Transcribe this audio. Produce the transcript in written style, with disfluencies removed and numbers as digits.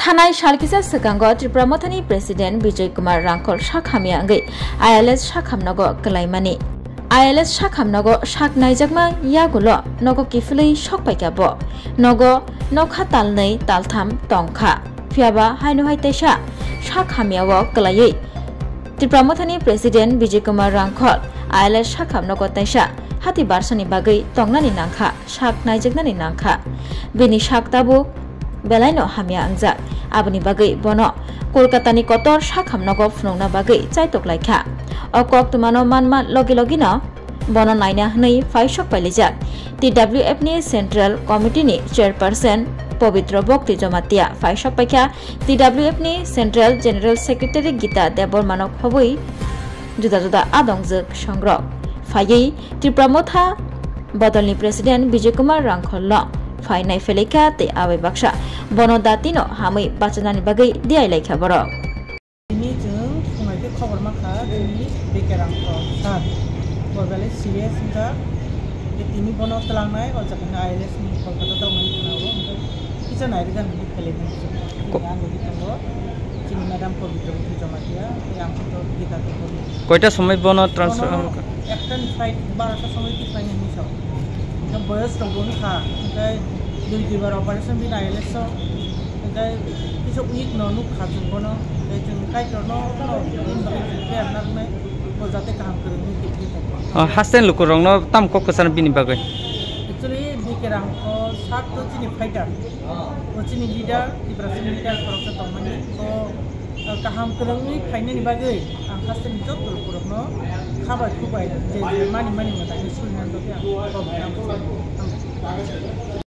थानाय सालकिसा सकांगो Tripura मथानि president Vijay Kumar रांखल साखामिया अंगै ILS साखामनगो गलायमानि ILS साखामनगो साक नायजाकमा यागुलो नगो किफुलै सकपाइकाबो नगो नखा तालनै तालथाम तंखा फियाबा हायनुहाय तेसा साखामियावो गलायै त्रिपुरा मथानि प्रेसिडेंट विजय कुमार रांखल ILS साखामनगो तेसा हाति बारसनि बागै तंगनानि नांखा साक नायजाकनानि नांखा बेनि साक ताबु बेलायनो हामिया आंजाक आबनि बागै बनो कलकातानि कतर साखामनगो फुनंना बागै चाइटक लायखा अकक तुमानो मानमा लगे लगिनो बनो नायना हनै फाइसक पाइलिजाक TWF नि सेंट्रल कमिटी नि चेयरपर्सन पवित्र भक्ति जमातिया फाइसक पाइखा TWF नि सेंट्रल जनरल सेक्रेटारी गीता देबरमानक हबै जुदा जुदा आदंजक संग्रह फायै त्रिपुरा मथा बदलनि प्रेसिडेंट विजय कुमार रांखल फाइनाय फेलेखा ते आवे बाक्सा बनो दातिनो हामै बाचनानि बागै दियाय लायखा बर ini जों फुंनायखौ खबर माखा जोंनि बेकेरांखौ सार बरगाले सीरियस इंगा तिनि बनो तलांनाय और जखन ILS नि कलकाता दावनाय खानावो किसा नायरिगान नि फेलेगन आं लगी तंगो चिनि मैडम पवित्र जमातिया ते आंखो गीता को কয়টা সময় বনো ট্রান্সফার একটা ফ্লাইট 12টা সময় কি ফ্লাইট নিছো এটা বয়স দবন খা তাই দুইবার অপারেশন বিন ILS তাই কিছু উইক ননু খাজুন বনো তাই जों কাইটনো দিন বাকি বেরনারনাय যাতে কাম করে নি কিপি হাসেন লুকুরংনো তাম ককসান বিনি বাগै एक्चुअली बेकेरांखौ सात तो चिनि फाइटार चिनि लिडार त्रिपुरा लिडार खरसा तमानि तो काहाम करंनि फाइनानि बागै आं हासतेन जब लुकुरंनो खाबाय खुबाय जे मानि मोदानि सुनानै दं आं